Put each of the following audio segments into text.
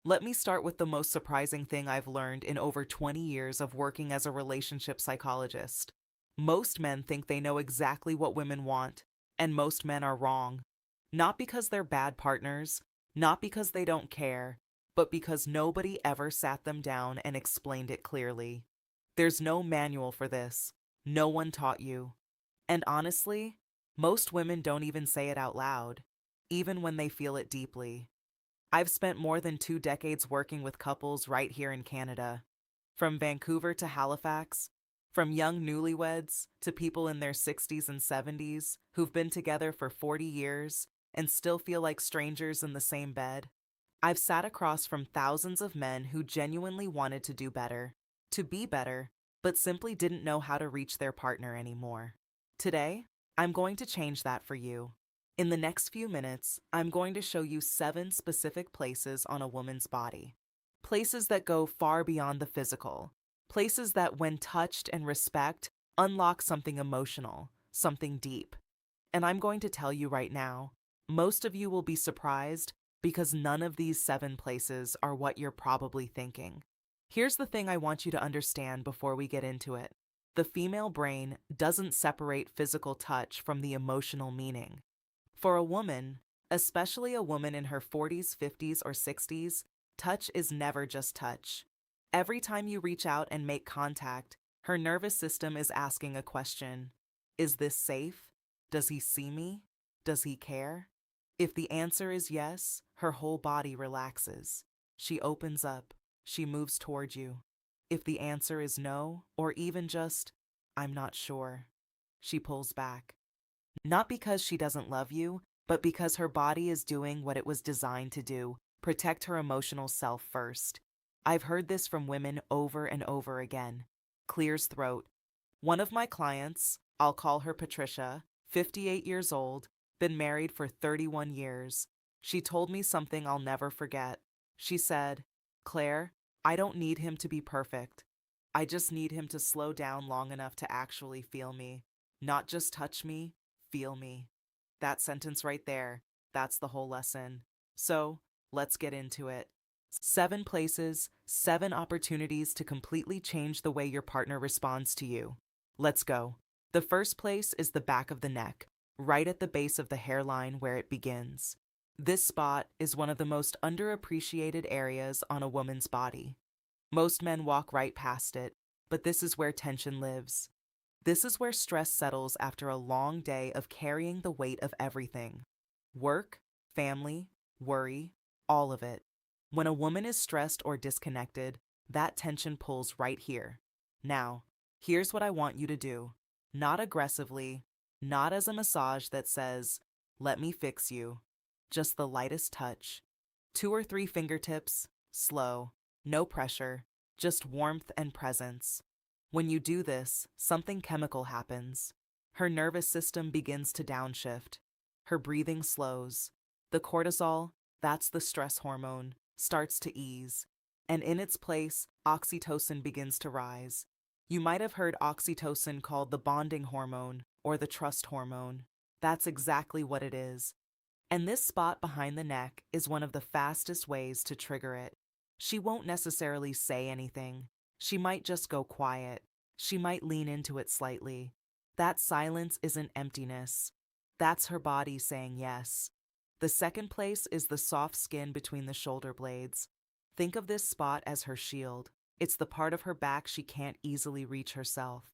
Let me start with the most surprising thing I've learned in over 20 years of working as a relationship psychologist. Most men think they know exactly what women want, and most men are wrong. Not because they're bad partners, not because they don't care, but because nobody ever sat them down and explained it clearly. There's no manual for this. No one taught you. And honestly, most women don't even say it out loud, even when they feel it deeply. I've spent more than 2 decades working with couples right here in Canada. From Vancouver to Halifax, from young newlyweds to people in their 60s and 70s who've been together for 40 years and still feel like strangers in the same bed. I've sat across from thousands of men who genuinely wanted to do better, to be better, but simply didn't know how to reach their partner anymore. Today, I'm going to change that for you. In the next few minutes, I'm going to show you 7 specific places on a woman's body. Places that go far beyond the physical. Places that, when touched and respect, unlock something emotional, something deep. And I'm going to tell you right now, most of you will be surprised because none of these 7 places are what you're probably thinking. Here's the thing I want you to understand before we get into it. The female brain doesn't separate physical touch from the emotional meaning. For a woman, especially a woman in her 40s, 50s, or 60s, touch is never just touch. Every time you reach out and make contact, her nervous system is asking a question. Is this safe? Does he see me? Does he care? If the answer is yes, her whole body relaxes. She opens up. She moves toward you. If the answer is no, or even just, I'm not sure, she pulls back. Not because she doesn't love you, but because her body is doing what it was designed to do, protect her emotional self first. I've heard this from women over and over again. Clears throat. One of my clients, I'll call her Patricia, 58 years old, been married for 31 years. She told me something I'll never forget. She said, Claire, I don't need him to be perfect. I just need him to slow down long enough to actually feel me. Not just touch me, feel me. That sentence right there, that's the whole lesson. So, let's get into it. 7 places, 7 opportunities to completely change the way your partner responds to you. Let's go. The first place is the back of the neck, right at the base of the hairline where it begins. This spot is one of the most underappreciated areas on a woman's body. Most men walk right past it, but this is where tension lives. This is where stress settles after a long day of carrying the weight of everything. Work, family, worry, all of it. When a woman is stressed or disconnected, that tension pulls right here. Now, here's what I want you to do. Not aggressively, not as a massage that says, let me fix you. Just the lightest touch. 2 or 3 fingertips, slow, no pressure, just warmth and presence. When you do this, something chemical happens. Her nervous system begins to downshift. Her breathing slows. The cortisol, that's the stress hormone, starts to ease. And in its place, oxytocin begins to rise. You might have heard oxytocin called the bonding hormone or the trust hormone. That's exactly what it is. And this spot behind the neck is one of the fastest ways to trigger it. She won't necessarily say anything. She might just go quiet. She might lean into it slightly. That silence isn't emptiness. That's her body saying yes. The second place is the soft skin between the shoulder blades. Think of this spot as her shield. It's the part of her back she can't easily reach herself.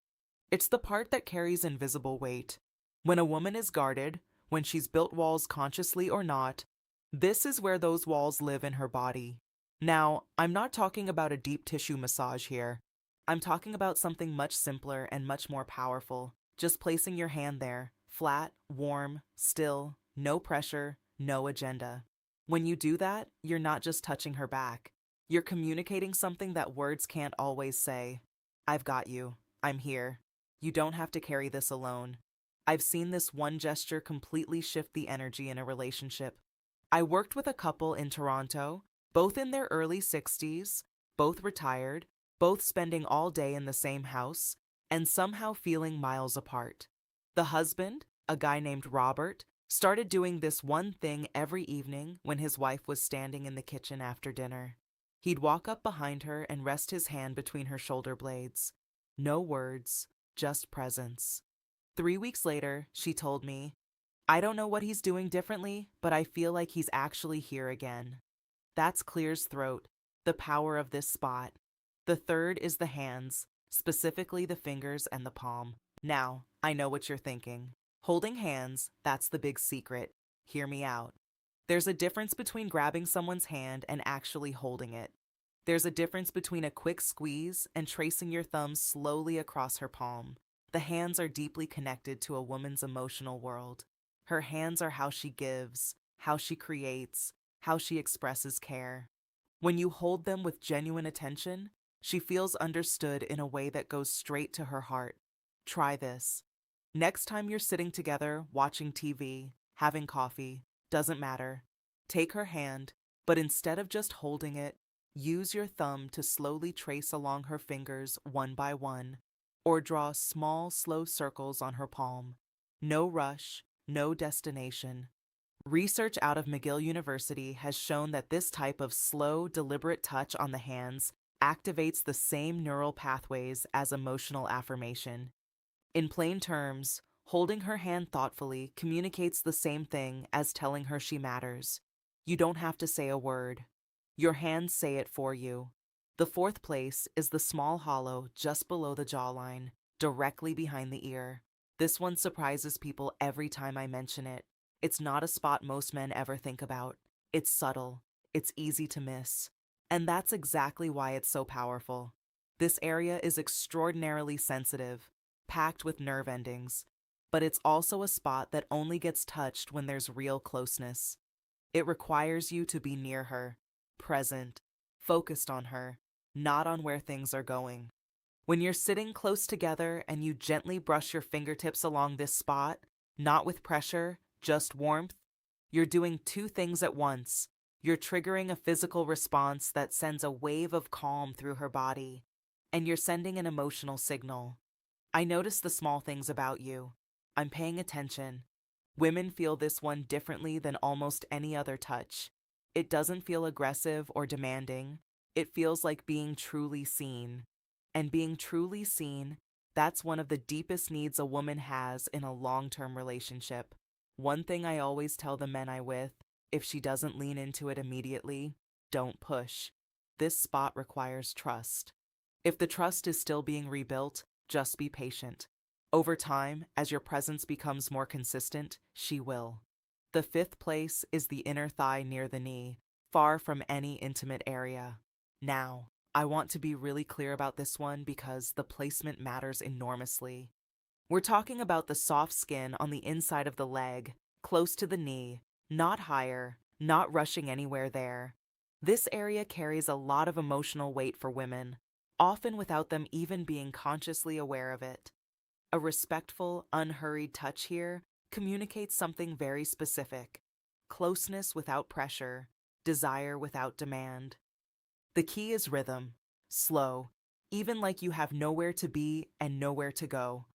It's the part that carries invisible weight. When a woman is guarded, when she's built walls consciously or not, this is where those walls live in her body. Now, I'm not talking about a deep tissue massage here. I'm talking about something much simpler and much more powerful. Just placing your hand there, flat, warm, still, no pressure, no agenda. When you do that, you're not just touching her back. You're communicating something that words can't always say. I've got you. I'm here. You don't have to carry this alone. I've seen this one gesture completely shift the energy in a relationship. I worked with a couple in Toronto, both in their early 60s, both retired, both spending all day in the same house, and somehow feeling miles apart. The husband, a guy named Robert, started doing this one thing every evening when his wife was standing in the kitchen after dinner. He'd walk up behind her and rest his hand between her shoulder blades. No words, just presence. 3 weeks later, she told me, I don't know what he's doing differently, but I feel like he's actually here again. That's Clear's throat, the power of this spot. The third is the hands, specifically the fingers and the palm. Now, I know what you're thinking. Holding hands, that's the big secret. Hear me out. There's a difference between grabbing someone's hand and actually holding it. There's a difference between a quick squeeze and tracing your thumb slowly across her palm. The hands are deeply connected to a woman's emotional world. Her hands are how she gives, how she creates, how she expresses care. When you hold them with genuine attention, she feels understood in a way that goes straight to her heart. Try this. Next time you're sitting together, watching TV, having coffee, doesn't matter. Take her hand, but instead of just holding it, use your thumb to slowly trace along her fingers one by one, or draw small, slow circles on her palm. No rush, no destination. Research out of McGill University has shown that this type of slow, deliberate touch on the hands activates the same neural pathways as emotional affirmation. In plain terms, holding her hand thoughtfully communicates the same thing as telling her she matters. You don't have to say a word. Your hands say it for you. The fourth place is the small hollow just below the jawline, directly behind the ear. This one surprises people every time I mention it. It's not a spot most men ever think about. It's subtle. It's easy to miss. And that's exactly why it's so powerful. This area is extraordinarily sensitive, packed with nerve endings, but it's also a spot that only gets touched when there's real closeness. It requires you to be near her, present, focused on her, not on where things are going. When you're sitting close together and you gently brush your fingertips along this spot, not with pressure, just warmth, you're doing two things at once. You're triggering a physical response that sends a wave of calm through her body, and you're sending an emotional signal. I notice the small things about you. I'm paying attention. Women feel this one differently than almost any other touch. It doesn't feel aggressive or demanding. It feels like being truly seen. And being truly seen, that's one of the deepest needs a woman has in a long-term relationship. One thing I always tell the men I with, if she doesn't lean into it immediately, don't push. This spot requires trust. If the trust is still being rebuilt, just be patient. Over time, as your presence becomes more consistent, she will. The fifth place is the inner thigh near the knee, far from any intimate area. Now, I want to be really clear about this one because the placement matters enormously. We're talking about the soft skin on the inside of the leg, close to the knee, not higher, not rushing anywhere there. This area carries a lot of emotional weight for women, often without them even being consciously aware of it. A respectful, unhurried touch here communicates something very specific: closeness without pressure, desire without demand. The key is rhythm, slow, even like you have nowhere to be and nowhere to go.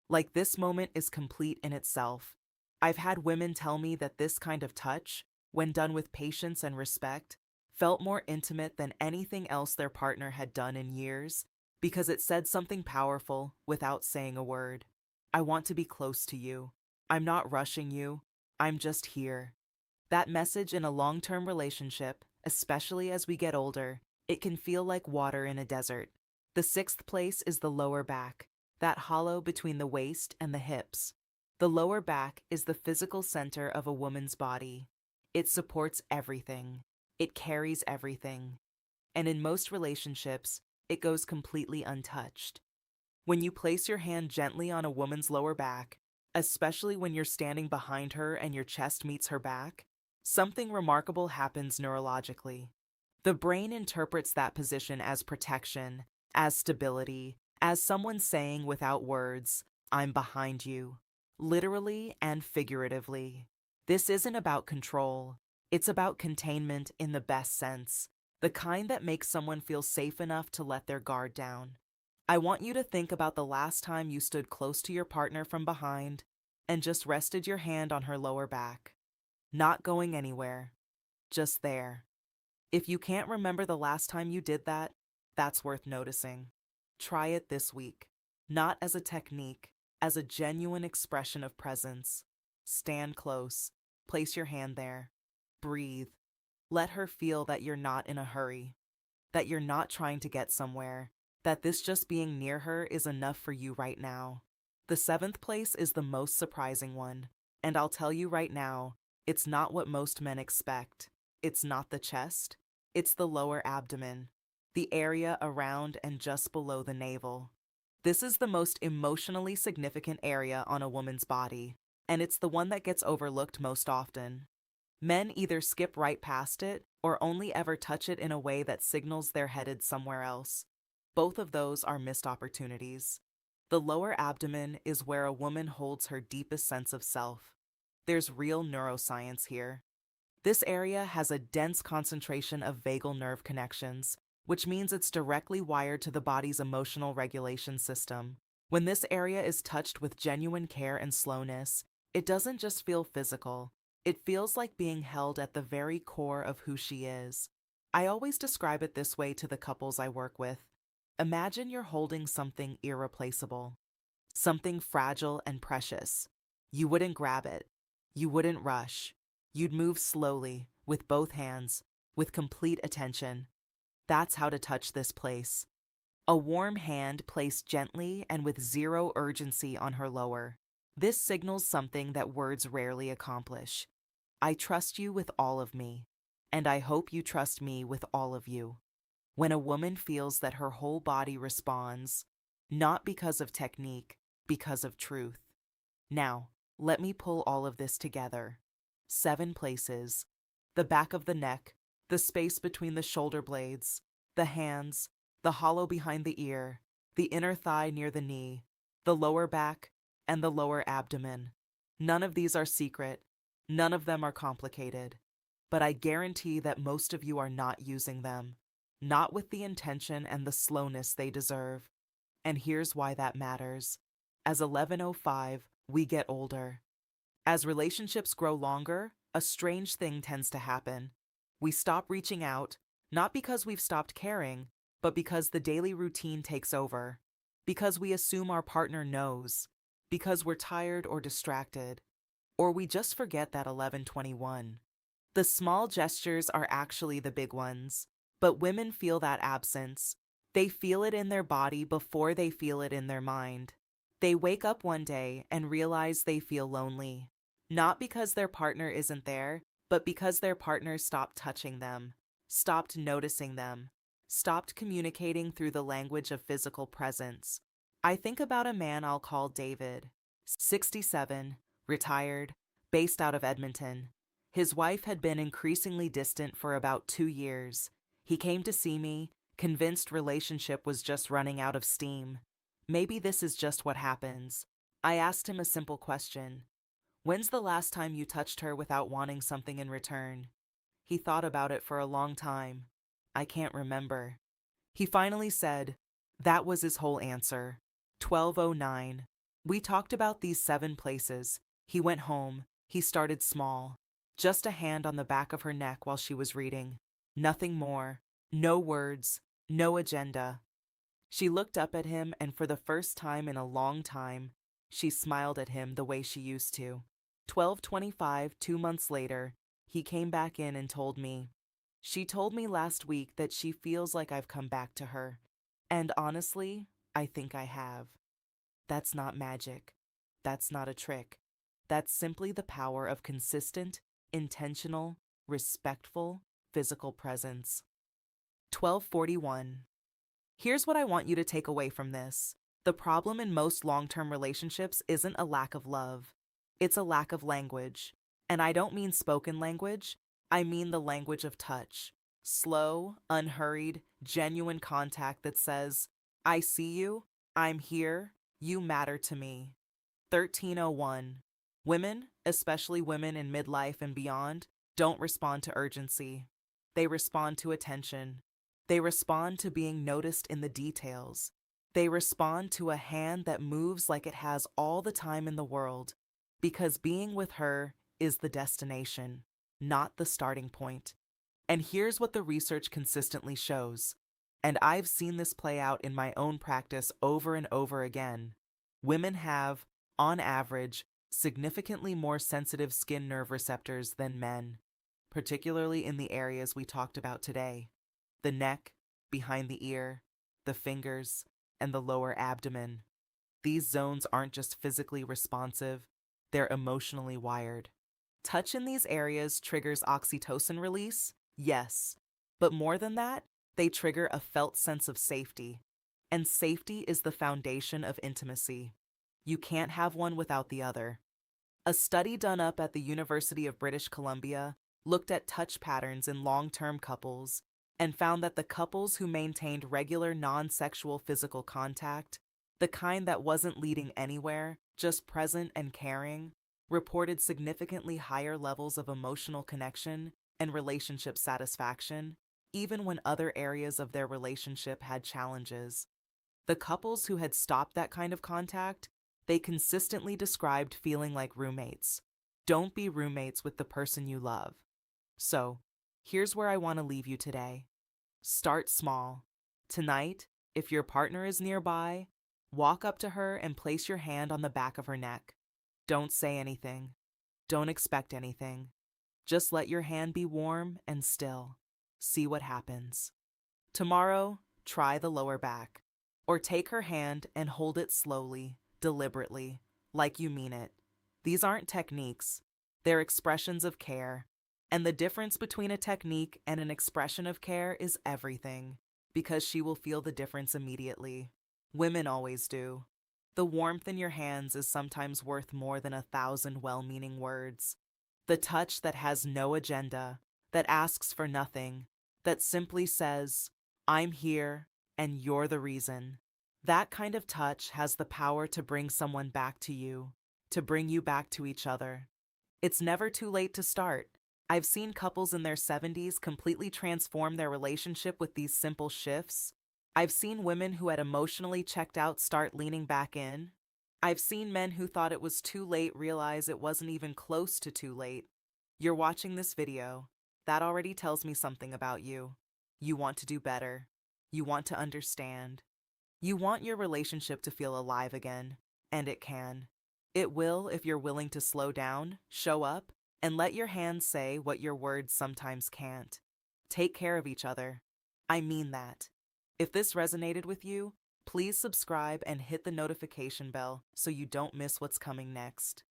Like this moment is complete in itself. I've had women tell me that this kind of touch, when done with patience and respect, felt more intimate than anything else their partner had done in years because it said something powerful without saying a word. I want to be close to you. I'm not rushing you. I'm just here. That message in a long-term relationship, especially as we get older, it can feel like water in a desert. The sixth place is the lower back, that hollow between the waist and the hips. The lower back is the physical center of a woman's body. It supports everything. It carries everything. And in most relationships, it goes completely untouched. When you place your hand gently on a woman's lower back, especially when you're standing behind her and your chest meets her back, something remarkable happens neurologically. The brain interprets that position as protection, as stability, as someone saying without words, I'm behind you, literally and figuratively. This isn't about control. It's about containment in the best sense, the kind that makes someone feel safe enough to let their guard down. I want you to think about the last time you stood close to your partner from behind and just rested your hand on her lower back. Not going anywhere, just there. If you can't remember the last time you did that, that's worth noticing. Try it this week. Not as a technique, as a genuine expression of presence. Stand close. Place your hand there. Breathe. Let her feel that you're not in a hurry, that you're not trying to get somewhere, that this just being near her is enough for you right now. The seventh place is the most surprising one, and I'll tell you right now, it's not what most men expect. It's not the chest, it's the lower abdomen, the area around and just below the navel. This is the most emotionally significant area on a woman's body, and it's the one that gets overlooked most often. Men either skip right past it or only ever touch it in a way that signals they're headed somewhere else. Both of those are missed opportunities. The lower abdomen is where a woman holds her deepest sense of self. There's real neuroscience here. This area has a dense concentration of vagal nerve connections, which means it's directly wired to the body's emotional regulation system. When this area is touched with genuine care and slowness, it doesn't just feel physical. It feels like being held at the very core of who she is. I always describe it this way to the couples I work with. Imagine you're holding something irreplaceable, something fragile and precious. You wouldn't grab it. You wouldn't rush. You'd move slowly, with both hands, with complete attention. That's how to touch this place. A warm hand placed gently and with zero urgency on her lower. This signals something that words rarely accomplish. I trust you with all of me, and I hope you trust me with all of you. When a woman feels that her whole body responds, not because of technique, because of truth. Now, let me pull all of this together. 7 places: the back of the neck, the space between the shoulder blades, the hands, the hollow behind the ear, the inner thigh near the knee, the lower back, and the lower abdomen. None of these are secret. None of them are complicated. But I guarantee that most of you are not using them, not with the intention and the slowness they deserve. And here's why that matters. As 11:05, we get older. As relationships grow longer, a strange thing tends to happen. We stop reaching out, not because we've stopped caring, but because the daily routine takes over. Because we assume our partner knows. Because we're tired or distracted. Or we just forget that 11:21. The small gestures are actually the big ones, but women feel that absence. They feel it in their body before they feel it in their mind. They wake up one day and realize they feel lonely. Not because their partner isn't there, but because their partner stopped touching them, stopped noticing them, stopped communicating through the language of physical presence. I think about a man I'll call David, 67, retired, based out of Edmonton. His wife had been increasingly distant for about 2 years. He came to see me, convinced relationship was just running out of steam. Maybe this is just what happens. I asked him a simple question. When's the last time you touched her without wanting something in return? He thought about it for a long time. I can't remember. He finally said, that was his whole answer. 12:09. We talked about these 7 places. He went home. He started small. Just a hand on the back of her neck while she was reading. Nothing more. No words. No agenda. She looked up at him, and for the first time in a long time, she smiled at him the way she used to. 12:25, 2 months later, he came back in and told me. She told me last week that she feels like I've come back to her. And honestly, I think I have. That's not magic. That's not a trick. That's simply the power of consistent, intentional, respectful, physical presence. 12:41. Here's what I want you to take away from this. The problem in most long-term relationships isn't a lack of love. It's a lack of language. And I don't mean spoken language. I mean the language of touch. Slow, unhurried, genuine contact that says, I see you, I'm here, you matter to me. 13:01. Women, especially women in midlife and beyond, don't respond to urgency. They respond to attention. They respond to being noticed in the details. They respond to a hand that moves like it has all the time in the world, because being with her is the destination, not the starting point. And here's what the research consistently shows. And I've seen this play out in my own practice over and over again. Women have, on average, significantly more sensitive skin nerve receptors than men, particularly in the areas we talked about today: the neck, behind the ear, the fingers, and the lower abdomen. These zones aren't just physically responsive, they're emotionally wired. Touch in these areas triggers oxytocin release, yes, but more than that, they trigger a felt sense of safety. And safety is the foundation of intimacy. You can't have one without the other. A study done up at the University of British Columbia looked at touch patterns in long-term couples and found that the couples who maintained regular non-sexual physical contact, the kind that wasn't leading anywhere, just present and caring, reported significantly higher levels of emotional connection and relationship satisfaction, even when other areas of their relationship had challenges. The couples who had stopped that kind of contact, they consistently described feeling like roommates. Don't be roommates with the person you love. So, here's where I want to leave you today. Start small. Tonight, if your partner is nearby, walk up to her and place your hand on the back of her neck. Don't say anything. Don't expect anything. Just let your hand be warm and still. See what happens. Tomorrow, try the lower back. Or take her hand and hold it slowly, deliberately, like you mean it. These aren't techniques, they're expressions of care. And the difference between a technique and an expression of care is everything, because she will feel the difference immediately. Women always do. The warmth in your hands is sometimes worth more than 1,000 well-meaning words. The touch that has no agenda, that asks for nothing, that simply says, I'm here and you're the reason. That kind of touch has the power to bring someone back to you, to bring you back to each other. It's never too late to start. I've seen couples in their 70s completely transform their relationship with these simple shifts. I've seen women who had emotionally checked out start leaning back in. I've seen men who thought it was too late realize it wasn't even close to too late. You're watching this video. That already tells me something about you. You want to do better. You want to understand. You want your relationship to feel alive again, and it can. It will if you're willing to slow down, show up, and let your hands say what your words sometimes can't. Take care of each other. I mean that. If this resonated with you, please subscribe and hit the notification bell so you don't miss what's coming next.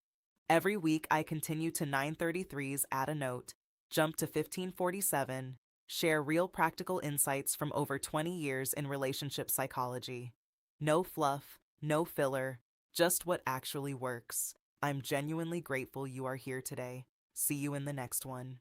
Every week I continue to 933's Add a Note, jump to 1547, share real practical insights from over 20 years in relationship psychology. No fluff, no filler, just what actually works. I'm genuinely grateful you are here today. See you in the next one.